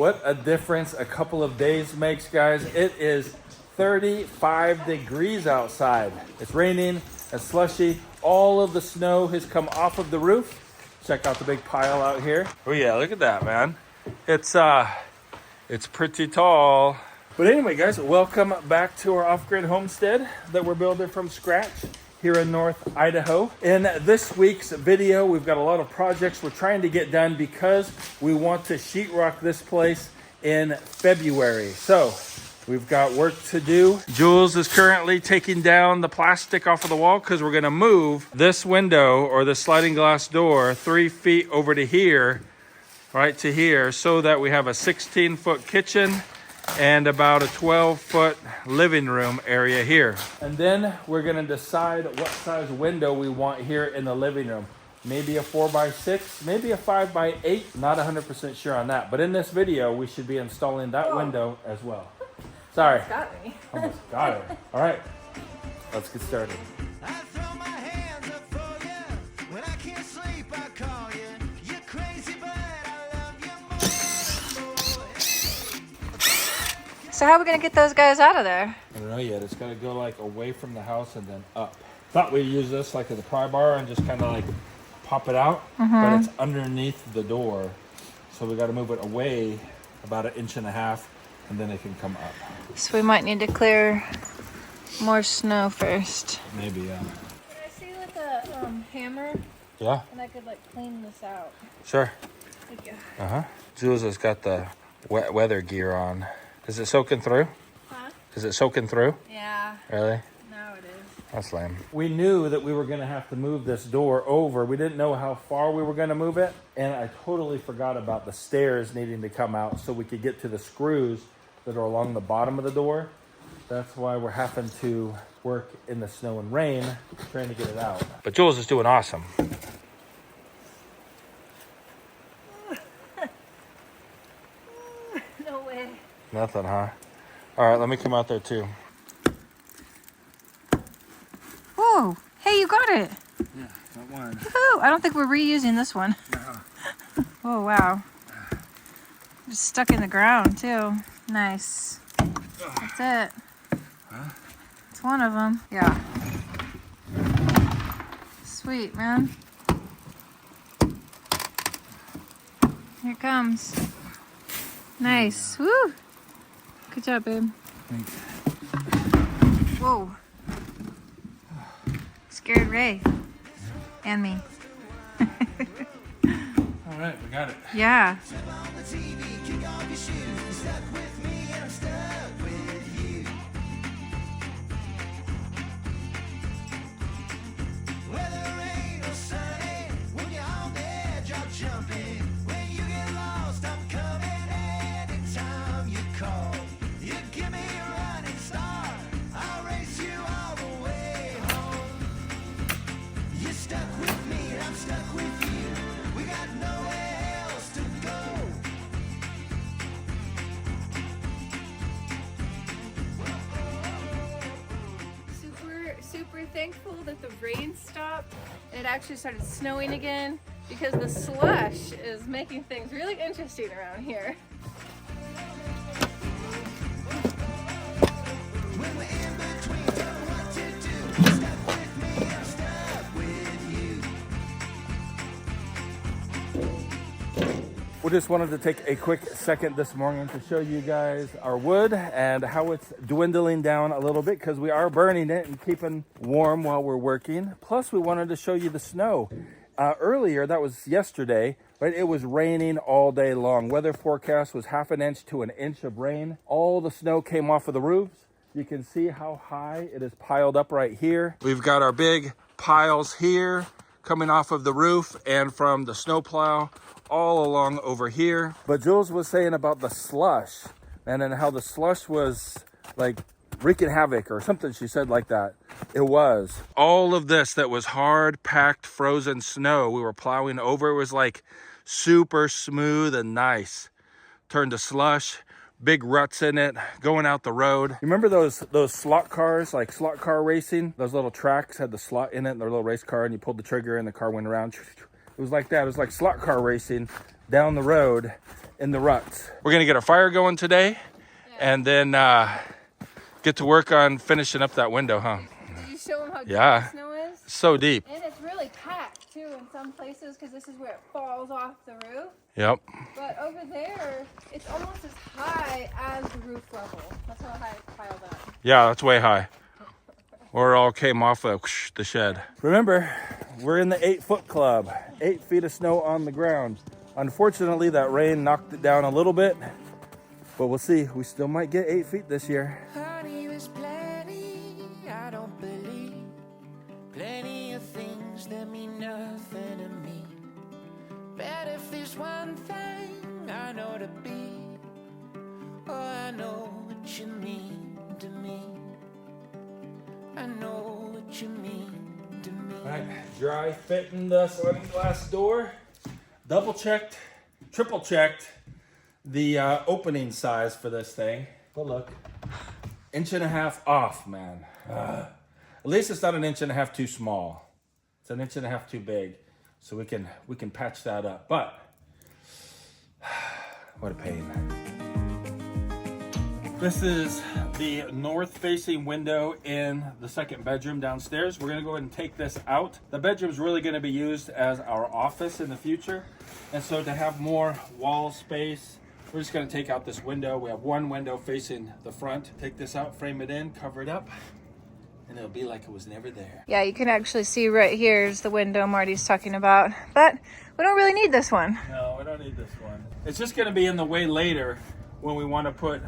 What a difference a couple of days makes, guys. It is 35 degrees outside. It's raining, it's slushy. All of the snow has come off of the roof. Check out the big pile out here. Oh yeah, look at that, man. It's pretty tall. But anyway, guys, welcome back to our off-grid homestead that we're building from scratch here in North Idaho. In this week's video, we've got a lot of projects we're trying to get done because we want to sheetrock this place in February. So we've got work to do. Jules is currently taking down the plastic off of the wall because we're gonna move this window or the sliding glass door 3 feet over to here, right to here, so that we have a 16-foot kitchen and about a 12-foot living room area here. And then we're gonna decide what size window we want here in the living room. Maybe a 4x6, maybe a 5x8, not 100% sure on that. But in this video, we should be installing that window as well. Sorry. Almost got me. Almost got her. All right, let's get started. I throw my hands up for you. When I can't sleep, I call you. You're crazy, but I love you more. So how are we gonna get those guys out of there? I don't know yet. It's got to go like away from the house and then up. Thought we'd use this like as a pry bar and just kind of like pop it out, but it's underneath the door. So we got to move it away about 1.5 inches and then it can come up. So we might need to clear more snow first. Maybe, yeah. Can I see like a hammer? Yeah, And I could like clean this out. sure. Thank you. Jules has got the wet weather gear on. Is it soaking through? Huh? Is it soaking through? Yeah. Really? Now it is. That's lame. We knew that we were going to have to move this door over. We didn't know how far we were going to move it. And I totally forgot about the stairs needing to come out so we could get to the screws that are along the bottom of the door. That's why we're having to work in the snow and rain trying to get it out. But Jules is doing awesome. No way. Nothing, huh? All right, let me come out there too. Whoa. Hey, you got it. Yeah, that one. Woohoo. I don't think we're reusing this one. No. Oh, wow. Just stuck in the ground too. Nice. That's it. Huh? It's one of them. Yeah. Sweet, man. Here it comes. Nice. Woo! Good job, babe. Thanks. Whoa. Scared Ray. And me. All right, we got it. Yeah. On the TV, kick off your shoes. Stuck with me, and I'm stuck with you. Whether rain or sunny, when you're on the edge, I'm jumping. When you get lost, I'm coming. Anytime you call, you give me a running start. I'll race you all the way home. You're stuck with me, and I'm stuck with you. We got nowhere else to go. Super thankful that the rain stopped and it actually started snowing again, because the slush is making things really interesting around here. When we're in between, don't know what to do. You're stuck with me, I'm stuck with you. We just wanted to take a quick second this morning to show you guys our wood and how it's dwindling down a little bit because we are burning it and keeping warm while we're working. Plus, we wanted to show you the snow. Earlier, that was yesterday, right? It was raining all day long. Weather forecast was 1/2 inch to 1 inch of rain. All the snow came off of the roofs. You can see how high it is piled up right here. We've got our big piles here coming off of the roof and from the snowplow all along over here. But Jules was saying about the slush and then how the slush was like wreaking havoc or something. She said like that. It was. All of this that was hard packed frozen snow we were plowing over. It was like super smooth and nice. Turned to slush, big ruts in it, going out the road. You remember those slot cars, like slot car racing? Those little tracks had the slot in it and their little race car and you pulled the trigger and the car went around. It was like that. It was like slot car racing down the road in the ruts. We're gonna get our fire going today, and then get to work on finishing up that window, huh? Did you show them how deep Yeah. the snow is? So deep. And it's really packed too in some places because this is where it falls off the roof. Yep. But over there, it's almost as high as the roof level. That's how high it's piled up. Yeah, that's way high. Or it all came off of the shed. Remember, we're in the 8-foot club. 8 feet of snow on the ground. Unfortunately, that rain knocked it down a little bit, but we'll see. We still might get 8 feet this year. Honey, there's plenty, I don't believe. Plenty of things that mean nothing to me. But if there's one thing I know to be, oh, I know what you mean to me. I know what you mean to me. All right, dry fitting the sliding glass door. Double checked, triple checked the opening size for this thing. But look, 1.5 inches off, man. At least it's not 1.5 inches too small. It's 1.5 inches too big, so we can patch that up. But what a pain. This is the north-facing window in the second bedroom downstairs. We're gonna go ahead and take this out. The bedroom's really gonna be used as our office in the future. And so to have more wall space, we're just gonna take out this window. We have one window facing the front. Take this out, frame it in, cover it up, and it'll be like it was never there. Yeah, you can actually see right here is the window Marty's talking about. But we don't really need this one. No, we don't need this one. It's just gonna be in the way later when we wanna put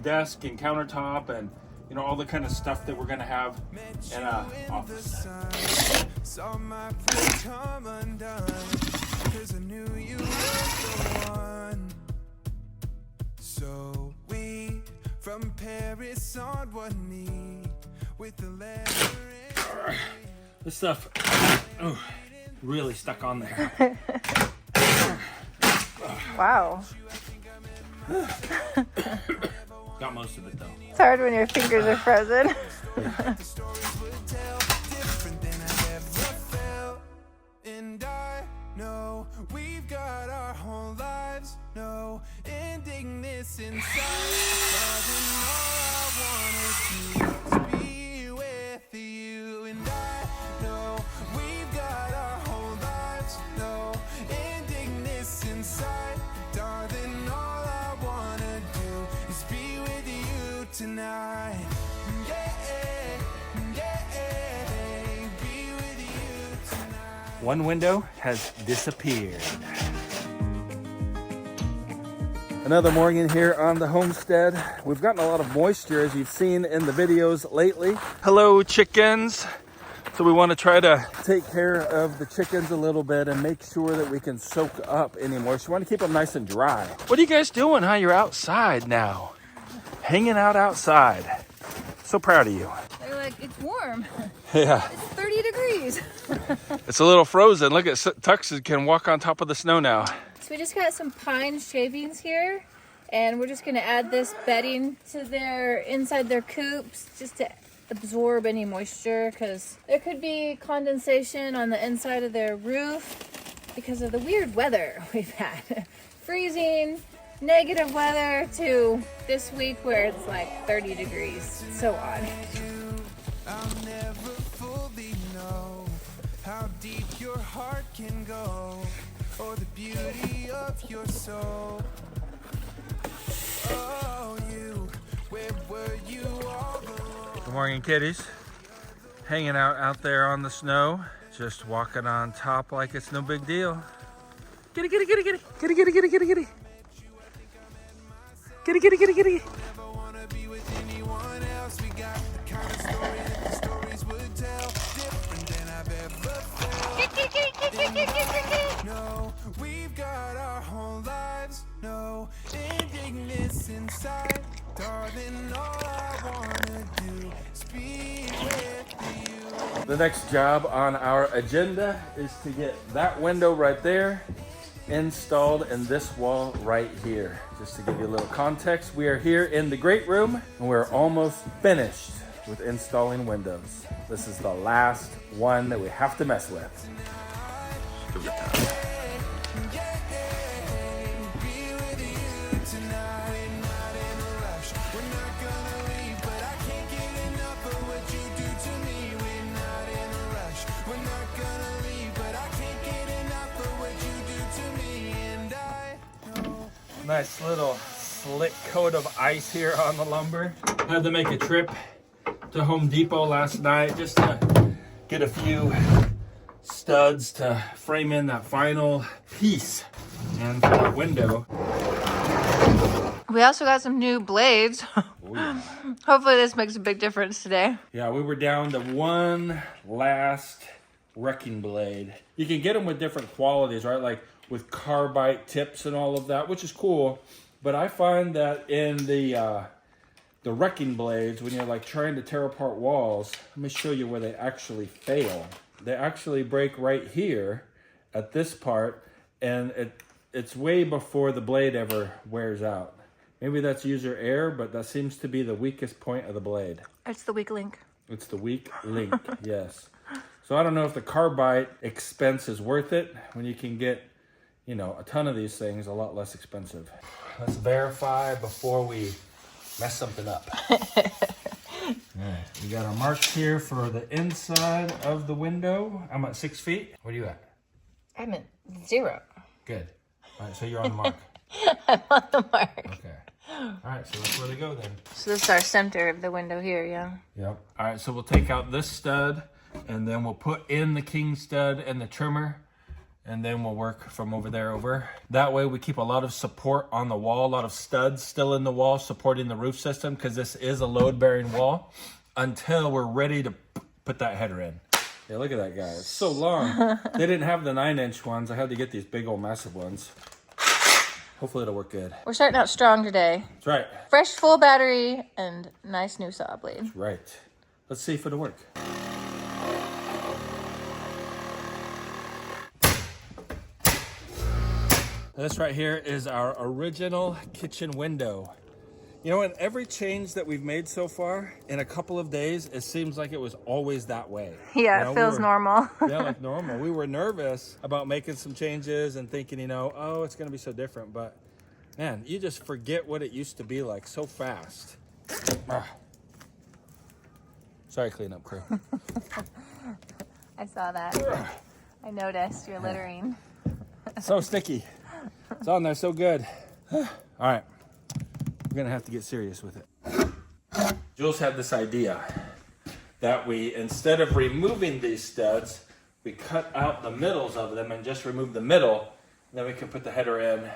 desk and countertop and all the kind of stuff that we're gonna have in a office. Saw my friend come undone, 'cause I knew you were the one. So we from Paris on one knee with the letter. This stuff really stuck on there. Wow. Got most of it though. It's hard when your fingers are frozen. The stories would tell different than I ever felt. And I know we've got our whole lives, no ending this inside. Doesn't all I wanna do is be with you. And I know we've got our whole lives, no ending this inside. Darling, all I wanna do is be with you tonight. Yeah, yeah, be with you tonight. One window has disappeared. Another morning here on the homestead. We've gotten a lot of moisture as you've seen in the videos lately. Hello chickens. So we want to try to take care of the chickens a little bit and make sure that we can soak up any moisture. We want to keep them nice and dry. What are you guys doing, huh? You're outside now. Hanging out outside. So proud of you. They're like, it's warm. Yeah. It's 30 degrees. It's a little frozen. Look at Tux can walk on top of the snow now. So we just got some pine shavings here, and we're just gonna add this bedding to inside their coops just to absorb any moisture, because there could be condensation on the inside of their roof because of the weird weather we've had. Freezing, negative weather to this week where it's like 30 degrees. It's so odd. I'll never fully know how deep your heart can go, or the beauty of your soul. Oh, where were you all along? Good morning, kitties. Hanging out there on the snow, just walking on top like it's no big deal. Kitty, kitty, kitty, kitty, kitty, kitty, kitty, kitty, kitty. Kitty, kitty, kitty, kitty. Never wanna be with anyone else. We got the kind of story that the stories would tell, different than I've ever felt. No, we've got our whole lives, no ending this inside. Darling, all I wanna do is be with you. The next job on our agenda is to get that window right there installed in this wall right here. Just to give you a little context, we are here in the great room and we're almost finished with installing windows. This is the last one that we have to mess with. Nice little slick coat of ice here on the lumber. I had to make a trip to Home Depot last night just to get a few studs to frame in that final piece and for that window. We also got some new blades. Oh, yeah. Hopefully this makes a big difference today. Yeah, we were down to one last wrecking blade. You can get them with different qualities, right? Like with carbide tips and all of that, which is cool. But I find that in the wrecking blades, when you're like trying to tear apart walls, let me show you where they actually fail. They actually break right here at this part, and it's way before the blade ever wears out. Maybe that's user error, but that seems to be the weakest point of the blade. It's the weak link. It's the weak link, yes. So I don't know if the carbide expense is worth it when you can get, you know, a ton of these things a lot less expensive. Let's verify before we mess something up. All right, we got our marks here for the inside of the window. I'm at 6 feet. What are you at? I'm at 0. Good. All right, so you're on the mark. I'm on the mark. Okay. All right, so that's where they go then. So this is our center of the window here, yeah. Yep. All right, so we'll take out this stud, and then we'll put in the king stud and the trimmer, and then we'll work from over there over. That way we keep a lot of support on the wall, a lot of studs still in the wall supporting the roof system, because this is a load-bearing wall, until we're ready to put that header in. Yeah, look at that, guy. It's so long. They didn't have the 9-inch ones. I had to get these big old massive ones. Hopefully it'll work good. We're starting out strong today. That's right. Fresh full battery and nice new saw blade. That's right. Let's see if it'll work. This right here is our original kitchen window. You know, in every change that we've made so far, in a couple of days, it seems like it was always that way. Yeah, You know, it feels normal. Yeah, like normal. We were nervous about making some changes and thinking, you know, oh, it's going to be so different. But, man, you just forget what it used to be like so fast. Ah. Sorry, cleanup crew. I saw that. I noticed your littering. So sticky. It's on there so good. All right. We're going to have to get serious with it. Jules had this idea that we, instead of removing these studs, we cut out the middles of them and just remove the middle. Then we can put the header in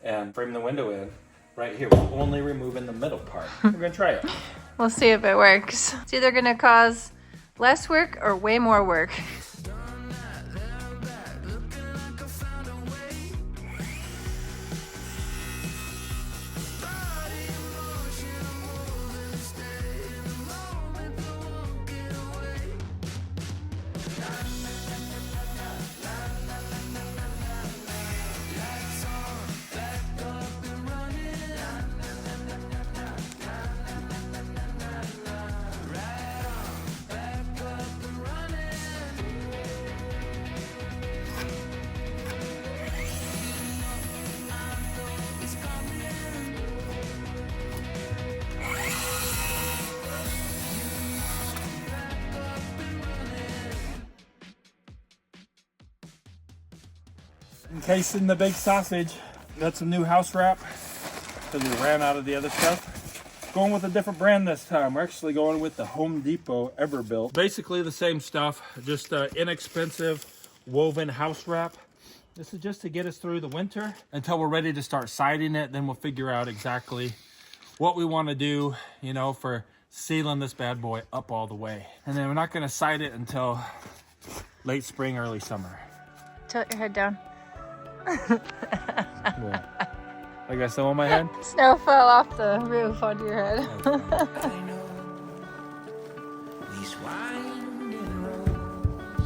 and frame the window in right here. We're only removing the middle part. We're going to try it. We'll see if it works. It's either going to cause less work or way more work. Encasing the big sausage. Got some new house wrap because we ran out of the other stuff. Going with a different brand this time. We're actually going with the Home Depot Everbuilt. Basically the same stuff, just inexpensive woven house wrap. This is just to get us through the winter until we're ready to start siding it. Then we'll figure out exactly what we want to do, you know, for sealing this bad boy up all the way. And then we're not going to side it until late spring, early summer. Tilt your head down. Yeah. I got some on my head. Snow fell off the roof onto your head. I know these winding roads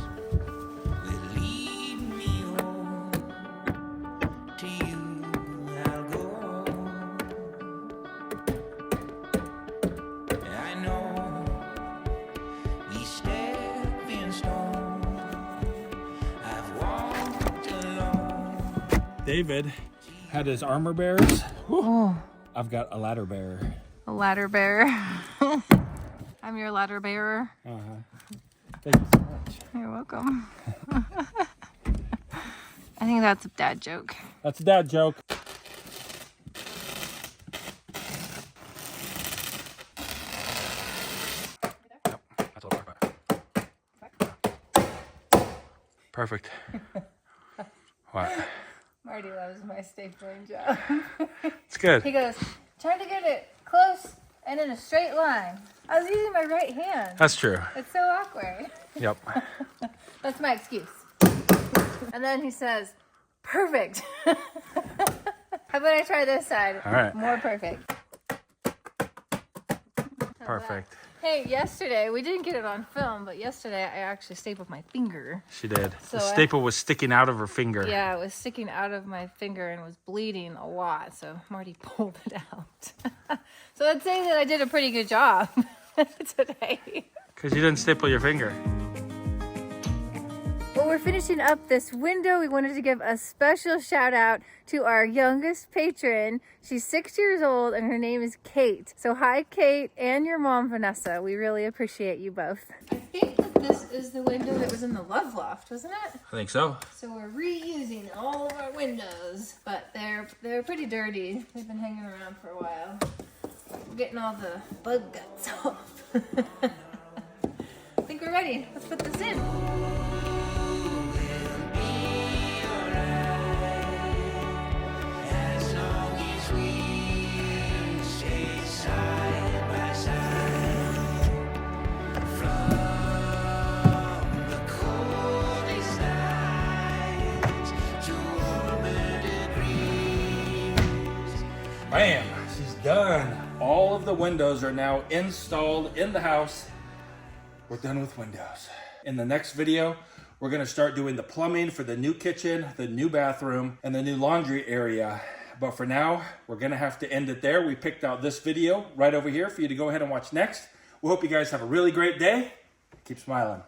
will lead me home. To you I'll go. I know these stepping stones I've walked alone. David had his armor bearers. Oh, I've got a ladder bearer. a ladder bearer. I'm your ladder bearer. Thank you so much. You're welcome. I think that's a dad joke. That's a dad joke. Perfect. What? Marty loves my stapling job. It's good. He goes, trying to get it close and in a straight line. I was using my right hand. That's true. It's so awkward. Yep. That's my excuse. And then he says, perfect. How about I try this side? All right. More perfect. Perfect. Hey, yesterday, we didn't get it on film, but yesterday I actually stapled my finger. She did. So The staple was sticking out of her finger. Yeah, it was sticking out of my finger and was bleeding a lot, so Marty pulled it out. So I'd say that I did a pretty good job today. Because you didn't staple your finger. Well, we're finishing up this window. We wanted to give a special shout out to our youngest patron. She's 6 years old and her name is Kate. So hi, Kate, and your mom, Vanessa. We really appreciate you both. I think that this is the window that was in the love loft, wasn't it? I think so. So we're reusing all of our windows, but they're pretty dirty. They've been hanging around for a while. We're getting all the bug guts off. I think we're ready. Let's put this in. Bam! She's done. All of the windows are now installed in the house. We're done with windows. In the next video, we're gonna start doing the plumbing for the new kitchen, the new bathroom, and the new laundry area. But for now, we're gonna have to end it there. We picked out this video right over here for you to go ahead and watch next. We hope you guys have a really great day. Keep smiling.